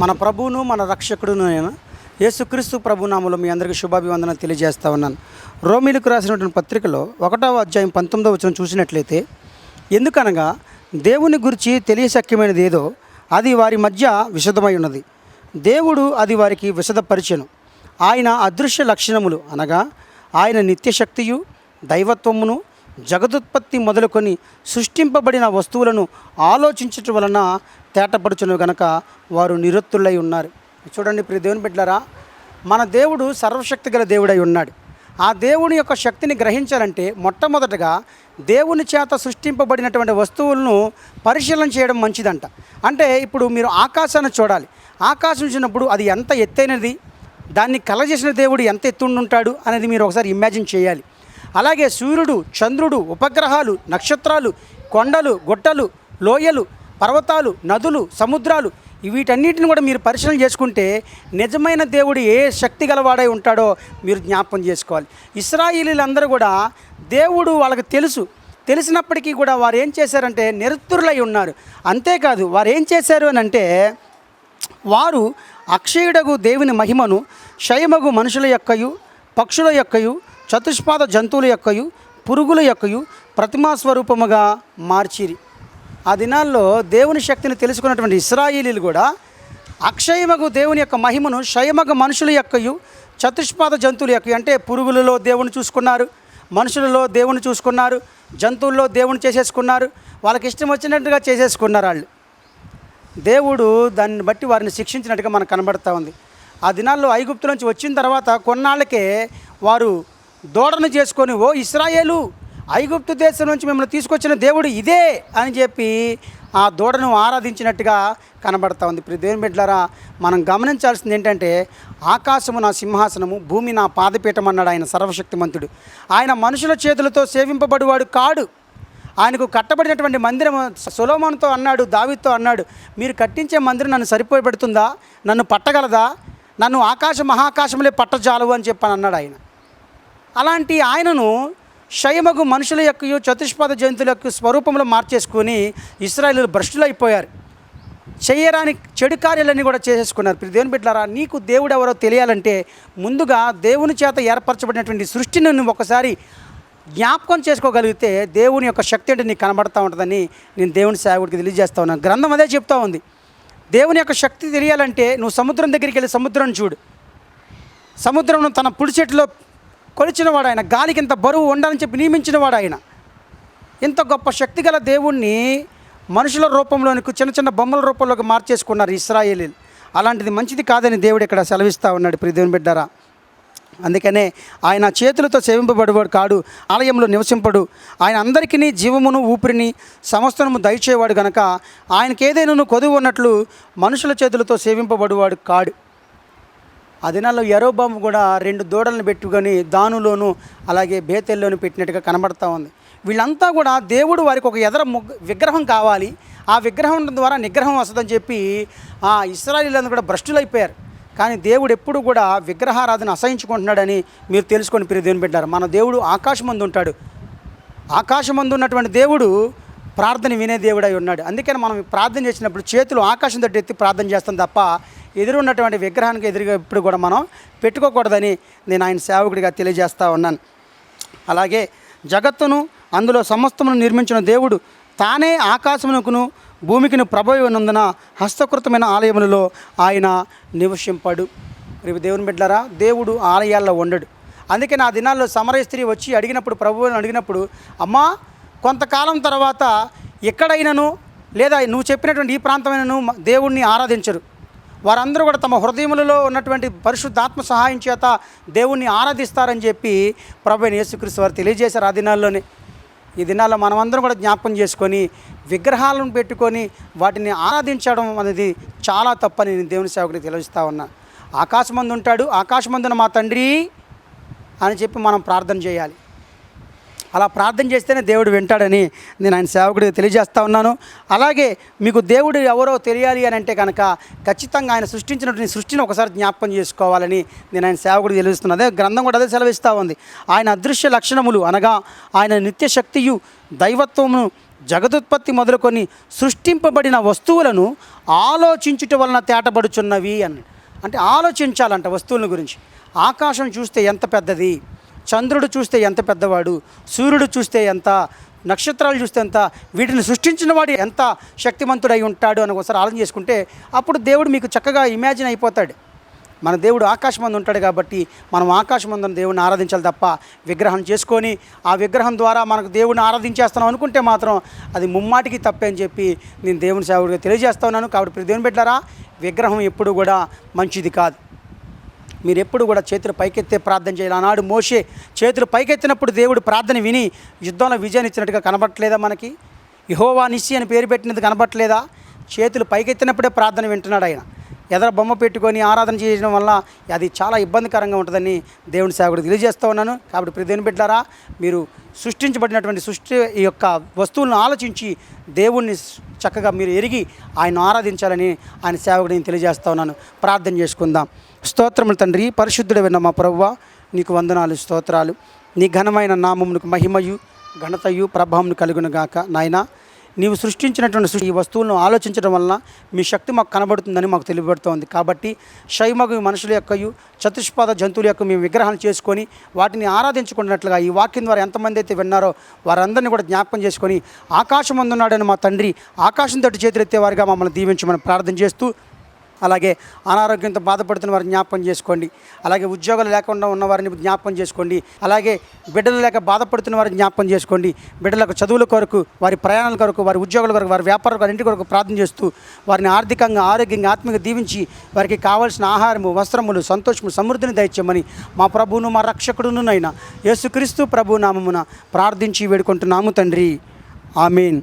మన ప్రభువును మన రక్షకుడును అయిన యేసుక్రీస్తు ప్రభునామములో మీ అందరికీ శుభాభివందనం తెలియజేస్తా ఉన్నాను. రోమీలకు రాసినటువంటి పత్రికలో 1వ అధ్యాయం 19వ వచనం చూసినట్లయితే, ఎందుకనగా దేవుని గురించి తెలియశక్యమైనది ఏదో అది వారి మధ్య విశదమై ఉన్నది, దేవుడు అది వారికి విశదపరిచెను. ఆయన అదృశ్య లక్షణములు అనగా ఆయన నిత్యశక్తియు దైవత్వమును జగదుత్పత్తి మొదలుకొని సృష్టింపబడిన వస్తువులను ఆలోచించటం వలన తేటపరచును గనక వారు నిరత్తులై ఉన్నారు. చూడండి ప్రియ దేవుని బిడ్డలారా, మన దేవుడు సర్వశక్తి గల దేవుడై ఉన్నాడు. ఆ దేవుని యొక్క శక్తిని గ్రహించాలంటే మొట్టమొదటగా దేవుని చేత సృష్టింపబడినటువంటి వస్తువులను పరిశీలన చేయడం మంచిదంట. అంటే ఇప్పుడు మీరు ఆకాశాన్ని చూడాలి. ఆకాశం చూసినప్పుడు అది ఎంత ఎత్తైనది, దాన్ని కలగజేసిన దేవుడు ఎంత ఎత్తుండుంటాడు అనేది మీరు ఒకసారి ఇమాజిన్ చేయాలి. అలాగే సూర్యుడు, చంద్రుడు, ఉపగ్రహాలు, నక్షత్రాలు, కొండలు, గుట్టలు, లోయలు, పర్వతాలు, నదులు, సముద్రాలు, వీటన్నిటిని కూడా మీరు పరిశీలన చేసుకుంటే నిజమైన దేవుడు ఏ శక్తి గలవాడై ఉంటాడో మీరు జ్ఞాపకం చేసుకోవాలి. ఇశ్రాయేలీలందరూ కూడా దేవుడు వాళ్ళకి తెలిసినప్పటికీ కూడా వారు ఏం చేశారంటే నిరతురులై ఉన్నారు. అంతేకాదు వారు ఏం చేశారు అని అంటే, వారు అక్షయుడగు దేవుని మహిమను క్షయమగు మనుషుల యొక్కయు, పక్షుల యొక్కయు, చతుష్పాద జంతువుల యొక్కయు, పురుగుల యొక్కయు ప్రతిమా స్వరూపముగా మార్చిరి. ఆ దినాల్లో దేవుని శక్తిని తెలుసుకున్నటువంటి ఇశ్రాయేలీలు కూడా అక్షయమగు దేవుని యొక్క మహిమను క్షయమగు మనుషుల యొక్కయు, చతుష్పాద జంతువుల యొక్క, అంటే పురుగులలో దేవుని చూసుకున్నారు, మనుషులలో దేవుని చూసుకున్నారు, జంతువుల్లో దేవుని చేసేసుకున్నారు, వాళ్ళకి ఇష్టం వచ్చినట్టుగా చేసేసుకున్నారు. వాళ్ళు దేవుడు దాన్ని బట్టి వారిని శిక్షించినట్టుగా మనకు కనబడుతూ ఉంది. ఆ దినాల్లో ఐగుప్తు నుంచి వచ్చిన తర్వాత కొన్నాళ్ళకే వారు దూడను చేసుకొని, ఓ ఇశ్రాయేలు, ఐగుప్తు దేశం నుంచి మిమ్మల్ని తీసుకొచ్చిన దేవుడు ఇదే అని చెప్పి ఆ దూడను ఆరాధించినట్టుగా కనబడతా ఉంది. ఇప్పుడు దేవుని బిడ్డలారా, మనం గమనించాల్సింది ఏంటంటే, ఆకాశము నా సింహాసనము, భూమి నా పాదపీఠం అన్నాడు ఆయన సర్వశక్తిమంతుడు. ఆయన మనుషుల చేతులతో సేవింపబడివాడు కాడు. ఆయనకు కట్టబడినటువంటి మందిరం సొలొమోనుతో అన్నాడు, దావీదుతో అన్నాడు, మీరు కట్టించే మందిరం నన్ను సరిపోబెడుతుందా, నన్ను పట్టగలదా, నన్ను మహాకాశంలో పట్టజాలవు అని చెప్పని అన్నాడు ఆయన. అలాంటి ఆయనను క్షయమగు మనుషుల యొక్క, చతుష్పాద జంతువుల యొక్క స్వరూపంలో మార్చేసుకొని ఇశ్రాయేలీయులు భ్రష్టులైపోయారు. చేయరాని చెడు కార్యాలన్నీ కూడా చేసేసుకున్నారు. ఇప్పుడు దేవుని బిడ్డలారా, నీకు దేవుడు ఎవరో తెలియాలంటే ముందుగా దేవుని చేత ఏర్పరచబడినటువంటి సృష్టిని నువ్వు ఒకసారి జ్ఞాపకం చేసుకోగలిగితే దేవుని యొక్క శక్తి అంటే నీకు కనబడతా ఉంటుందని నేను దేవుని సేవకుడికి తెలియజేస్తా ఉన్నాను. గ్రంథం అదే చెప్తా ఉంది. దేవుని యొక్క శక్తి తెలియాలంటే నువ్వు సముద్రం దగ్గరికి వెళ్ళి సముద్రం చూడు. సముద్రం తన పుడి చెట్టులో కొలిచినవాడు ఆయన, గాలికి ఇంత బరువు ఉండాలని చెప్పి నియమించినవాడు ఆయన. ఇంత గొప్ప శక్తి గల దేవుణ్ణి మనుషుల రూపంలోనికి, చిన్న చిన్న బొమ్మల రూపంలోకి మార్చేసుకున్నారు ఇశ్రాయేలీలు. అలాంటిది మంచిది కాదని దేవుడు ఇక్కడ సెలవిస్తూ ఉన్నాడు. ప్రియ దేవుని బిడ్డలారా, అందుకనే ఆయన చేతులతో సేవింపబడేవాడు కాడు, ఆలయంలో నివసింపడు. ఆయన అందరికీ జీవమును ఊపిరిని సమస్తము దయచేవాడు గనక ఆయనకి ఏదైనా కొదువు ఉన్నట్లు మనుషుల చేతులతో సేవింపబడేవాడు కాడు. ఆ దినాల్లో యరొబాము కూడా 2 దూడలను పెట్టుకొని దానులోను అలాగే బేతెల్లోను పెట్టినట్టుగా కనబడతా ఉంది. వీళ్ళంతా కూడా దేవుడు వారికి ఒక విగ్రహం కావాలి, ఆ విగ్రహం ద్వారా నిగ్రహం వస్తుందని చెప్పి ఆ ఇశ్రాయేలీలందరూ కూడా భ్రష్టులైపోయారు. కానీ దేవుడు ఎప్పుడు కూడా విగ్రహారాధన అసహించుకుంటున్నాడని మీరు తెలుసుకొని ప్రియ దేవుని బిడ్డారు. మన దేవుడు ఆకాశమందు ఉంటాడు. ఆకాశమందు ఉన్నటువంటి దేవుడు ప్రార్థన వినే దేవుడై ఉన్నాడు. అందుకని మనం ప్రార్థన చేసినప్పుడు చేతులు ఆకాశం తట్టు ఎత్తి ప్రార్థన చేస్తాం తప్ప ఎదురున్నటువంటి విగ్రహానికి ఎదురుగా ఎప్పుడు కూడా మనం పెట్టుకోకూడదని నేను ఆయన సేవకుడిగా తెలియజేస్తూ ఉన్నాను. అలాగే జగత్తును అందులో సమస్తమును నిర్మించిన దేవుడు తానే ఆకాశమునకును భూమికిను ప్రభువునందున హస్తకృతమైన ఆలయములలో ఆయన నివసింపడు. రేపు దేవుని బిడ్డలారా, దేవుడు ఆలయాల్లో ఉండడు. అందుకే నా దినాల్లో సమరయ స్త్రీ వచ్చి అడిగినప్పుడు, ప్రభువుని అడిగినప్పుడు, అమ్మా కొంతకాలం తర్వాత ఎక్కడైనాను లేదా నువ్వు చెప్పినటువంటి ఈ ప్రాంతమైనను దేవుణ్ణి ఆరాధించరు, వారందరూ కూడా తమ హృదయములలో ఉన్నటువంటి పరిశుద్ధాత్మ సహాయం చేత దేవుణ్ణి ఆరాధిస్తారని చెప్పి ప్రభువైన యేసుక్రీస్తు వారు తెలియజేశారు ఆ దినాల్లోనే. ఈ దినాల్లో మనమందరం కూడా జ్ఞాపకం చేసుకొని విగ్రహాలను పెట్టుకొని వాటిని ఆరాధించడం అనేది చాలా తప్పని నేను దేవుని సేవకుడికి తెలియజేస్తా ఉన్నా. ఆకాశమందు ఉంటాడు, ఆకాశమందున మా తండ్రి అని చెప్పి మనం ప్రార్థన చేయాలి. అలా ప్రార్థన చేస్తేనే దేవుడు వింటాడని నేను ఆయన సేవకుడికి తెలియజేస్తా ఉన్నాను. అలాగే మీకు దేవుడు ఎవరో తెలియాలి అని అంటే కనుక ఖచ్చితంగా ఆయన సృష్టించినటువంటి సృష్టిని ఒకసారి జ్ఞాపకం చేసుకోవాలని నేను ఆయన సేవకుడికి తెలియజేస్తున్నాను. అదే గ్రంథం కూడా అదే సెలవిస్తూ ఉంది. ఆయన అదృశ్య లక్షణములు అనగా ఆయన నిత్యశక్తియు దైవత్వమును జగదుత్పత్తి మొదలుకొని సృష్టింపబడిన వస్తువులను ఆలోచించుట వలన తేటబడుచున్నవి అని. అంటే ఆలోచించాలంట వస్తువుల గురించి. ఆకాశం చూస్తే ఎంత పెద్దది, చంద్రుడు చూస్తే ఎంత పెద్దవాడు, సూర్యుడు చూస్తే ఎంత, నక్షత్రాలు చూస్తే ఎంత, వీటిని సృష్టించిన వాడు ఎంత శక్తిమంతుడై ఉంటాడు అని ఒకసారి ఆలోచన చేసుకుంటే అప్పుడు దేవుడు మీకు చక్కగా ఇమాజిన్ అయిపోతాడు. మన దేవుడు ఆకాశమందు ఉంటాడు కాబట్టి మనం ఆకాశమందున దేవుడిని ఆరాధించాలి తప్ప విగ్రహం చేసుకొని ఆ విగ్రహం ద్వారా మనకు దేవుడిని ఆరాధించేస్తున్నాం అనుకుంటే మాత్రం అది ముమ్మాటికి తప్పే అని చెప్పి నేను దేవుని సేవకుడిగా తెలియజేస్తా ఉన్నాను. కాబట్టి ఇప్పుడు దేవుని బిడ్డలారా, విగ్రహం ఎప్పుడు కూడా మంచిది కాదు. మీరు ఎప్పుడు కూడా చేతులు పైకెత్తే ప్రార్థన చేయాలి. ఆనాడు మోషే చేతులు పైకెత్తినప్పుడు దేవుడు ప్రార్థన విని యుద్ధంలో విజయాన్ని ఇచ్చినట్టుగా కనబట్టలేదా? మనకి యెహోవా నిస్సి అని పేరు పెట్టినది కనబట్టలేదా? చేతులు పైకెత్తినప్పుడే ప్రార్థన వింటున్నాడు ఆయన. ఎదర బొమ్మ పెట్టుకొని ఆరాధన చేయడం వల్ల అది చాలా ఇబ్బందికరంగా ఉంటుందని దేవుని సేవకుడు తెలియజేస్తూ ఉన్నాను. కాబట్టి ప్రియ దేవుని బిడ్డలారా, మీరు సృష్టించబడినటువంటి సృష్టి ఈ యొక్క వస్తువులను ఆలోచించి దేవుణ్ణి చక్కగా మీరు ఎరిగి ఆయన ఆరాధించాలని ఆయన సేవకుడు నేను తెలియజేస్తూ ఉన్నాను. ప్రార్థన చేసుకుందాం. స్తోత్రములు తండ్రి, పరిశుద్ధుడైన మా ప్రభువా, నీకు వందనాలు, స్తోత్రాలు. నీ ఘనమైన నామమునకు మహిమయు ఘనతయు ప్రభావం కలుగును గాక. నాయనా, నీవు సృష్టించినటువంటి ఈ వస్తువులను ఆలోచించడం వలన మీ శక్తి మాకు కనబడుతుందని మాకు తెలియబడుతోంది. కాబట్టి శైమగు మనుషుల యొక్కయు చతుష్పాద జంతువుల యొక్క మేము విగ్రహాలు చేసుకొని వాటిని ఆరాధించుకున్నట్లుగా ఈ వాక్యం ద్వారా ఎంతమంది అయితే విన్నారో వారందరినీ కూడా జ్ఞాపకం చేసుకొని ఆకాశం అందున్నాడని మా తండ్రి ఆకాశం తట్టు చేతులెత్తే వారిగా మమ్మల్ని దీవించమని ప్రార్థన చేస్తూ, అలాగే అనారోగ్యంతో బాధపడుతున్న వారిని జ్ఞాపకం చేసుకోండి. అలాగే ఉద్యోగాలు లేకుండా ఉన్న వారిని జ్ఞాపకం చేసుకోండి. అలాగే బిడ్డలు లేక బాధపడుతున్న వారిని జ్ఞాపకం చేసుకోండి. బిడ్డలకు చదువుల కొరకు, వారి ప్రయాణాల కొరకు, వారి ఉద్యోగాల కొరకు, వారి వ్యాపారాల కొరకు, ఇంటి కొరకు ప్రార్థన చేస్తూ వారిని ఆర్థికంగా, ఆరోగ్యంగా, ఆత్మీయంగా దీవించి వారికి కావాల్సిన ఆహారము, వస్త్రములు, సంతోషము, సమృద్ధిని దయచేయమని మా ప్రభువును మా రక్షకుడునైన యేసుక్రీస్తు ప్రభు నామమున ప్రార్థించి వేడుకుంటున్నాము తండ్రి. ఆమేన్.